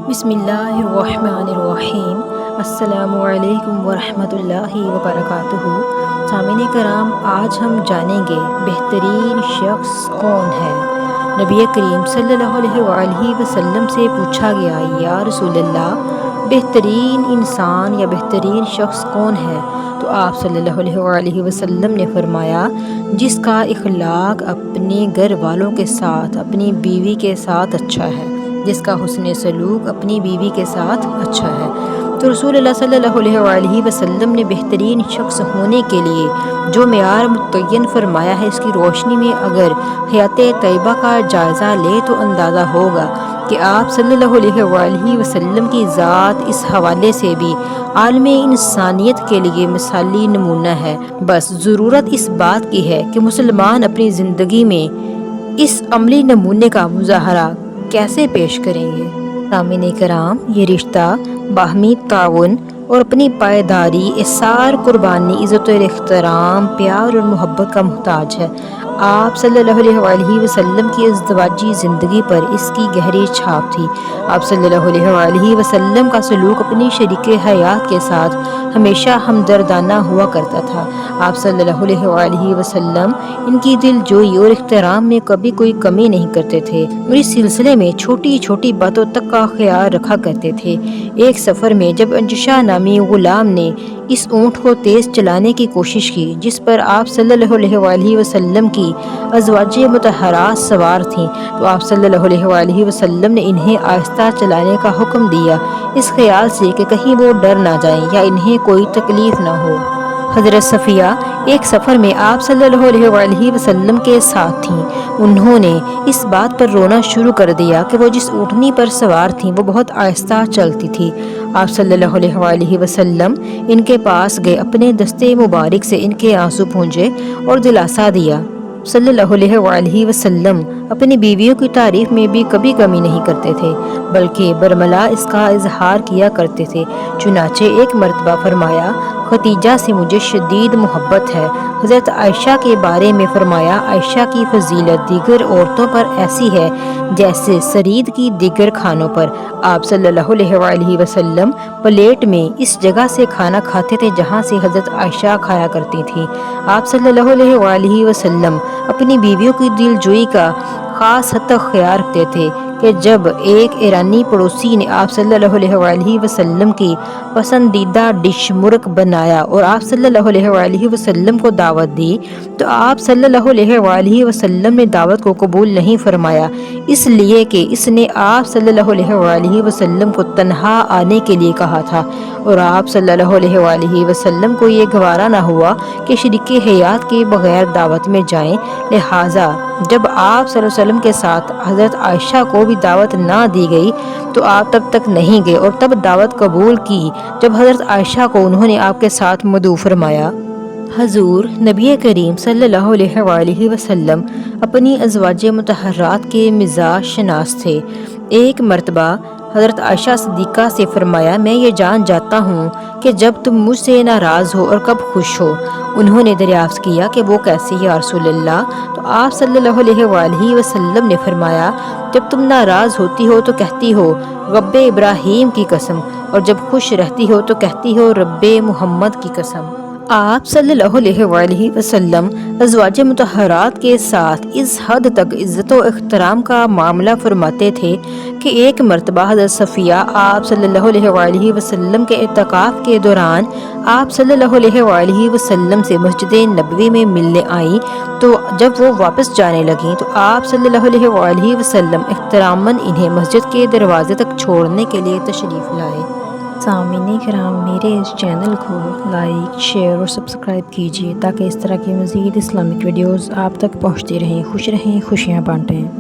بسم اللہ الرحمن الرحیم۔ السلام علیکم ورحمۃ اللہ وبرکاتہ۔ سامعین کرام، آج ہم جانیں گے بہترین شخص کون ہے۔ نبی کریم صلی اللہ علیہ وآلہ وسلم سے پوچھا گیا، یا رسول اللہ، بہترین انسان یا بہترین شخص کون ہے؟ تو آپ صلی اللہ علیہ وآلہ وسلم نے فرمایا، جس کا اخلاق اپنے گھر والوں کے ساتھ، اپنی بیوی کے ساتھ اچھا ہے، جس کا حسن سلوک اپنی بیوی کے ساتھ اچھا ہے۔ تو رسول اللہ صلی اللہ علیہ وآلہ وسلم نے بہترین شخص ہونے کے لیے جو معیار متعین فرمایا ہے، اس کی روشنی میں اگر حیات طیبہ کا جائزہ لے تو اندازہ ہوگا کہ آپ صلی اللہ علیہ وآلہ وسلم کی ذات اس حوالے سے بھی عالم انسانیت کے لیے مثالی نمونہ ہے۔ بس ضرورت اس بات کی ہے کہ مسلمان اپنی زندگی میں اس عملی نمونے کا مظاہرہ کیسے پیش کریں گے۔ سامعین کرام، یہ رشتہ باہمی تعاون اور اپنی پائیداری، احسار، قربانی، عزت و احترام، پیار اور محبت کا محتاج ہے۔ آپ صلی اللہ علیہ وآلہ وسلم کی ازدواجی زندگی پر اس کی گہری چھاپ تھی۔ آپ صلی اللہ علیہ وآلہ وسلم کا سلوک اپنی شریک حیات کے ساتھ ہمیشہ ہمدردانہ ہوا کرتا تھا۔ آپ صلی اللہ علیہ وآلہ وسلم ان کی دل جوئی اور احترام میں کبھی کوئی کمی نہیں کرتے تھے اور اس سلسلے میں چھوٹی چھوٹی باتوں تک کا خیال رکھا کرتے تھے۔ ایک سفر میں جب انجشا نامی غلام نے اس اونٹ کو تیز چلانے کی کوشش کی جس پر آپ صلی اللہ علیہ وآلہ وسلم کی ازواج مطہرات سوار تھیں، تو آپ صلی اللہ علیہ وآلہ وسلم نے انہیں آہستہ چلانے کا حکم دیا، اس خیال سے کہ کہیں وہ ڈر نہ جائیں یا انہیں کوئی تکلیف نہ ہو۔ حضرت صفیہ ایک سفر میں آپ صلی اللہ علیہ وآلہ وسلم کے ساتھ تھیں۔ انہوں نے اس بات پر رونا شروع کر دیا کہ وہ جس اونٹنی پر سوار تھیں وہ بہت آہستہ چلتی تھی۔ آپ صلی اللہ علیہ وآلہ وسلم ان کے پاس گئے، اپنے دستے مبارک سے ان کے آنسو پونچھے اور دلاسا دیا۔ صلی اللہ علیہ وآلہ وسلم اپنی بیویوں کی تعریف میں بھی کبھی کمی نہیں کرتے تھے، بلکہ برملا اس کا اظہار کیا کرتے تھے۔ چنانچہ ایک مرتبہ فرمایا، ختیجہ سے مجھے شدید محبت ہے۔ حضرت عائشہ کے بارے میں فرمایا، عائشہ کی فضیلت دیگر عورتوں پر ایسی ہے جیسے ثرید کی دیگر کھانوں پر۔ آپ صلی اللہ علیہ وآلہ وسلم پلیٹ میں اس جگہ سے کھانا کھاتے تھے جہاں سے حضرت عائشہ کھایا کرتی تھیں۔ آپ صلی اللہ علیہ وآلہ وسلم اپنی بیویوں کی دل جوئی کا خاص حد تک خیال رکھتے تھے کہ جب ایک ایرانی پڑوسی نے آپ صلی اللہ علیہ وآلہ وسلم کی پسندیدہ ڈش مرغ بنایا اور آپ صلی اللہ علیہ وآلہ وسلم کو دعوت دی، تو آپ صلی اللہ علیہ وآلہ وسلم نے دعوت کو قبول نہیں فرمایا، اس لیے کہ اس نے آپ صلی اللہ علیہ وآلہ وسلم کو تنہا آنے کے لیے کہا تھا اور آپ صلی اللہ علیہ وآلہ وسلم کو یہ گوارا نہ ہوا کہ شریک حیات کے بغیر دعوت میں جائیں۔ لہٰذا جب آپ صلی اللہ علیہ وسلم کے ساتھ حضرت عائشہ کو بھی دعوت نہ دی گئی تو آپ تب تک نہیں گئے اور تب دعوت قبول کی جب حضرت عائشہ کو انہوں نے آپ کے ساتھ مدعو فرمایا۔ حضور نبی کریم صلی اللہ علیہ وآلہ وسلم اپنی ازواج مطہرات کے مزاج شناس تھے۔ ایک مرتبہ حضرت عائشہ صدیقہ سے فرمایا، میں یہ جان جاتا ہوں کہ جب تم مجھ سے ناراض ہو اور کب خوش ہو۔ انہوں نے دریافت کیا کہ وہ کیسے یا رسول اللہ؟ تو آپ صلی اللہ علیہ وآلہ وسلم نے فرمایا، جب تم ناراض ہوتی ہو تو کہتی ہو رب ابراہیم کی قسم، اور جب خوش رہتی ہو تو کہتی ہو رب محمد کی قسم۔ آپ صلی اللہ علیہ وآلہ وسلم ازواج مطہرات کے ساتھ اس حد تک عزت و احترام کا معاملہ فرماتے تھے کہ ایک مرتبہ حضرت صفیہ آپ صلی اللہ علیہ وآلہ وسلم کے اعتکاف کے دوران آپ صلی اللہ علیہ وآلہ وسلم سے مسجد نبوی میں ملنے آئیں، تو جب وہ واپس جانے لگیں تو آپ صلی اللہ علیہ وآلہ وسلم احتراماً انہیں مسجد کے دروازے تک چھوڑنے کے لیے تشریف لائے۔ سامعین کرام، میرے اس چینل کو لائک، شیئر اور سبسکرائب کیجیے تاکہ اس طرح کی مزید اسلامک ویڈیوز آپ تک پہنچتی رہیں۔ خوش رہیں، خوشیاں بانٹیں۔